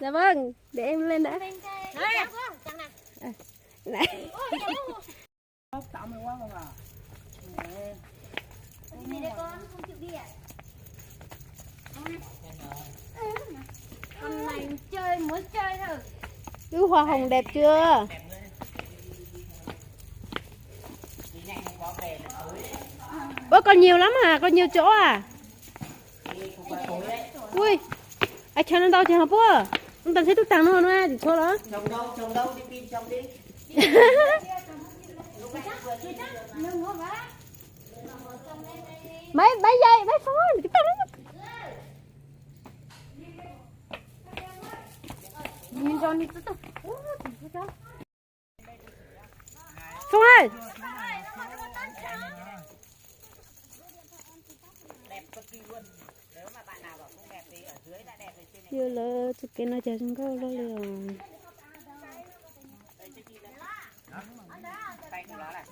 Dạ vâng, để em lên đã. Này. Tạo mày quá không à? Đi đây con, không chịu đi à? Con này chơi, muốn chơi thôi. Cứ hoa hồng đẹp chưa? Ủa còn nhiều lắm à, còn nhiều chỗ à? Ui, ai cho nên đâu thì học quá. Ông ta thấy thức tàng luôn á, thì thôi đó. Trồng đâu, đi pin trồng đi. Mấy giây, mấy phút, chúng ta nhìn cho đi tốt. Phong ơi. Đẹp cực kỳ luôn. Nếu mà bạn nào bảo không đẹp thì ở dưới đã đẹp rồi trên này. Chưa lỡ, chụp cái nó chờ chúng có lo liền. Tay của nó này.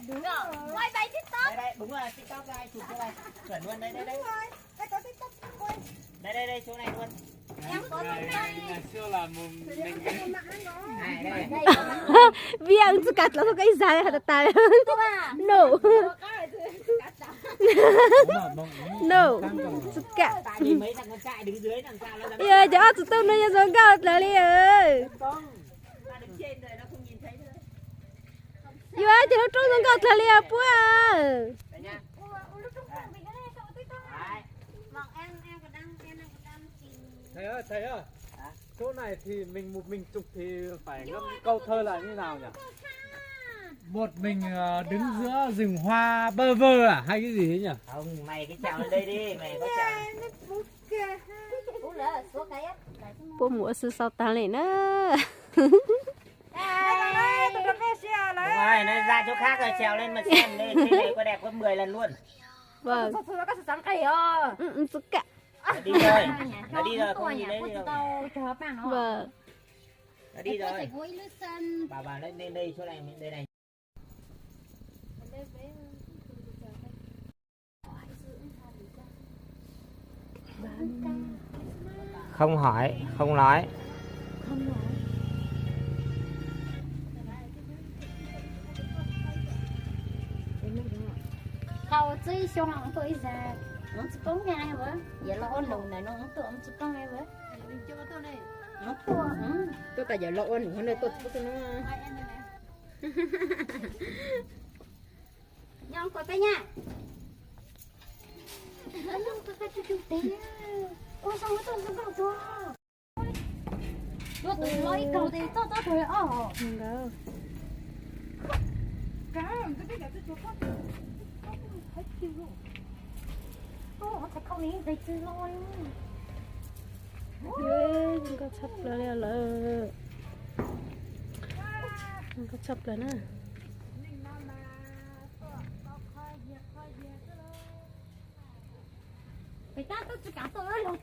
Đúng rồi, quay bay TikTok. Đây, đúng rồi, TikTok đây, chụp cái này. Chuẩn luôn, đây. Đây, chỗ này luôn. Ngày xưa là mình Này, đây. Biang sukat lah suka izah ada tayo. No. No. Suka. Tại vì mấy thằng con trai đứng dưới làm sao nó dám. Iya, jangan tutup nanya songkat lah ơi. Không, ta đứng trên rồi nó không nhìn thấy nữa. Iya, jangan tutup songkat lah apa à. Đây nhá. thầy ơi, chỗ này thì mình một mình chụp thì phải ngâm câu thơ là như nào nhỉ? Một mình đứng giữa rừng hoa bơ vơ à hay cái gì ấy nhỉ? Không, mày cái chào lên đây đi, mày có chào. Bố mua sư sao ta lên á. Đúng rồi, nó ra chỗ khác rồi trèo lên mà xem đây, trên này có đẹp có 10 lần luôn. Vâng. Suka. Nó đi rồi, không nhìn đấy đi đâu. Vâng. Nó đi rồi. Bà lên đây, chỗ này, đây này. Không hỏi, không nói. Hầu chơi xong ông tôi ra, nó chỉ có ngay vậy, vậy là con lùng này nó không tưởng chỉ có ngay vậy. Nó tua, Tôi tại giờ lộ nữa, hôm nay tôi nó. nhau coi tay nha. Nó tôi phải chụp tí. Ôi sao nó tôi không tua. Tôi tự nói cầu thì tôi thôi ở. Không đâu. Thật không ý đây chứ lôi. Không có chấp lại là không có chấp lại nè. Người ta tôi chỉ cả tôi luôn.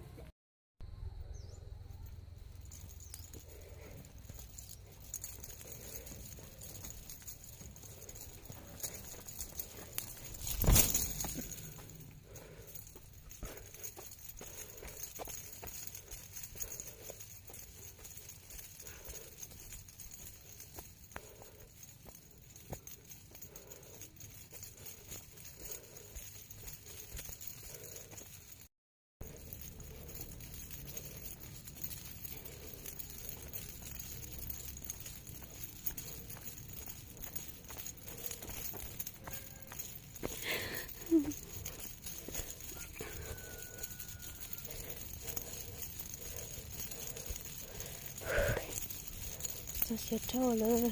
Cho xe trâu lên.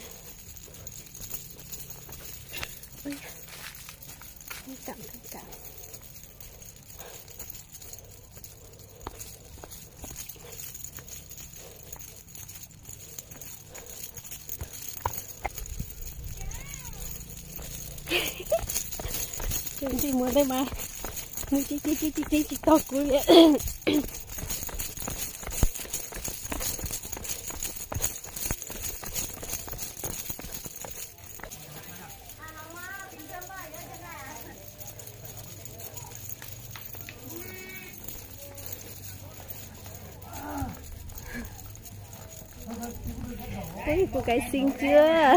Ôi, không cảm. Chuyện gì muốn đây mà. Muốn chị to cuối vậy. Thấy cô gái xinh chưa?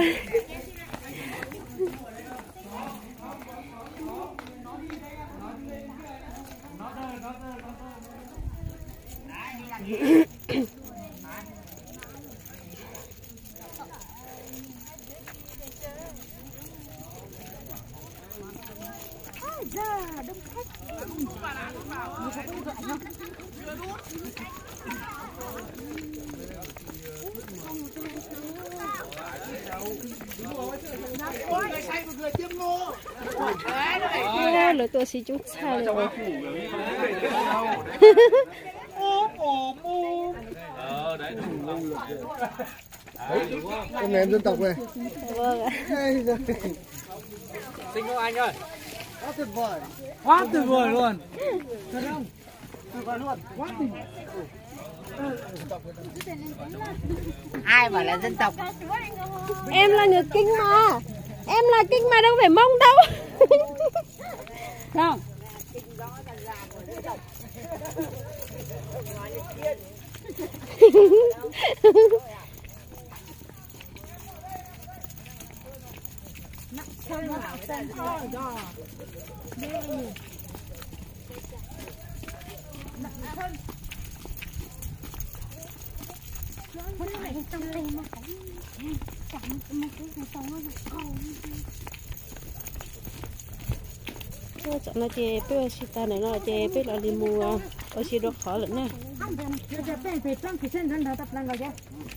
Lửa tôi xí chút xa rồi. Con ném dân tộc này. Vâng ạ. Xinh không anh ơi? Quá tuyệt vời luôn. Thật không? Tuyệt vời luôn. Quá tuyệt vời. Ai bảo là dân tộc? Em là người Kinh mà. Em là Kinh mà đâu phải Mông đâu. Không. Chọn nó chè bê xí ta này nó chè bê là đi mua ở xí đó khó lắm nè.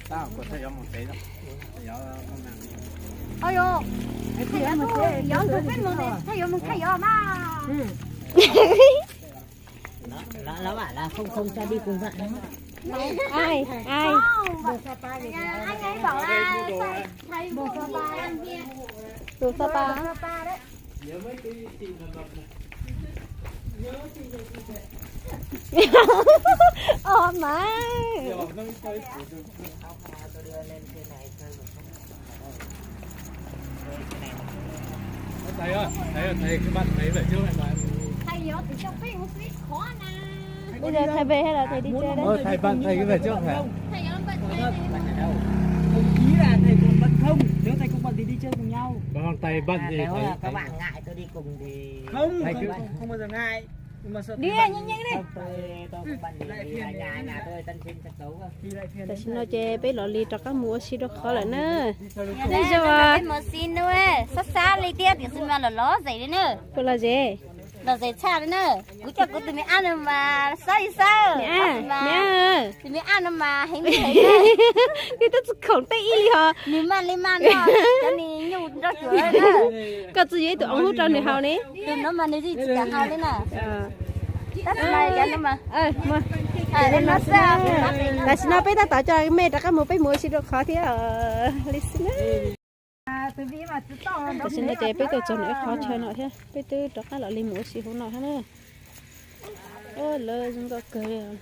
Tao có thể có một tí đâu. ôi yo thì em một cái gió tôi biết một thay gió mà Nó bảo là không cho đi cùng bạn. Ai? Ai? anh ấy bảo là thay bộ Sapa ăn kia Đồ Sapa. đấy. Má. Thầy ơi, thầy các bạn thấy về trước này mà. Thay gió thì trong cái một ít khó nè. Bây giờ thầy về hay là thầy đi chơi đấy? Thầy bạn thầy cứ về trước hả? Thay gió bệnh Ý là thầy cũng bận không? Nếu thầy cũng bận thì đi chơi cùng nhau. Còn thầy bận thì Nếu thầy là các bạn ngại tôi đi cùng thì không, thầy cứ không bao giờ ngại. Nhưng mà sợ Đi nhanh nhanh đi. tôi cũng bận thì nhà tôi tân sinh sạch đấu cơ. Tại sao nó chè bê lọ lì cho các mua xí đó khó lắm nè. đây rồi một xin nữa sát sát lấy tiền thì xin mà là ló giấy đấy nữa Cô là gì? là giấy cha đấy nữa cứ cho cô tụi mình ăn mà sao sao Mẹ. tụi mình ăn mà hình như thế Cái tức khổng tay y hả? mình man đó cho nên nhủ cho chuối nữa Có gì tụi ông hút cho người hào này? tụi nó mà nếu gì cả hao lên nè À. tất này cái nó mà Mà. nên nó sao Là xin nó bé ta tạo cho mẹ cho các mua bé mua xí đó khó thế lý xin á. Tại xin nó chè bé từ cho nữa khó chơi nọ thế. Bé từ cho các lọ lì mua xí không nọ thế nè. Ôi lơ chúng có cười rồi.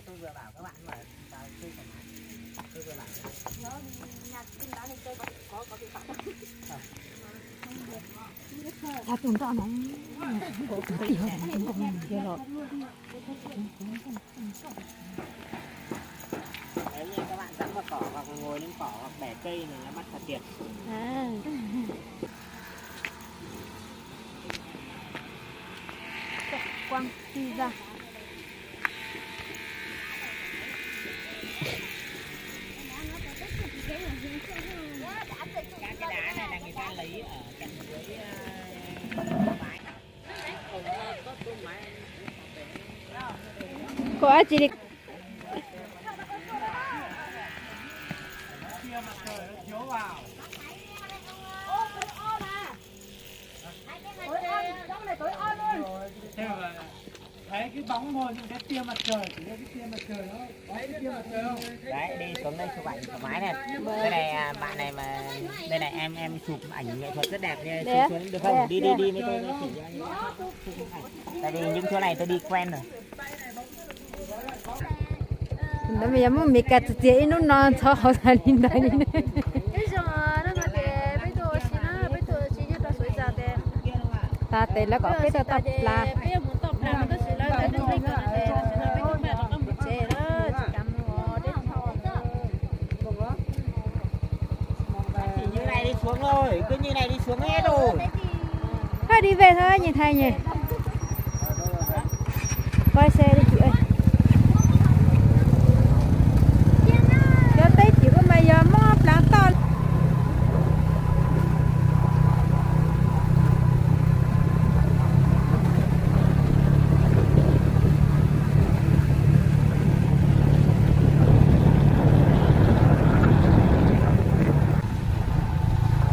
Tôi vừa bảo các bạn mà tôi vừa bảo đấy như các bạn dẫm vào cỏ hoặc ngồi lên cỏ hoặc bẻ cây này là bắt thật tiền. À. quăng đi ra Cái đá này là người ta lấy ở cạnh dưới mái. Cô á chị đi. Thấy cái bóng thôi nhưng cái tia mặt trời chỉ cái tia mặt trời thôi. Thấy cái tia mặt trời không? Đấy đi xuống đây chụp ảnh thoải mái này. Đây này bạn này mà đây này em chụp ảnh nghệ thuật rất đẹp nha. Chụp xuống được không? Đi với tôi chỉ cho anh. Tại vì những chỗ này tôi đi quen rồi. Nó bây giờ mình cắt tiền nó non cho họ thành đi đây đi. bây giờ nó mà để bây giờ chỉ cho tao sủi ra để Ta tên là có cái tao tập là. bây giờ muốn tập là nó chỉ là Chỉ như này đi xuống rồi, cứ như này đi xuống hết rồi. Thôi đi về thôi nhìn thầy nhỉ. Quay xe đi chị ơi.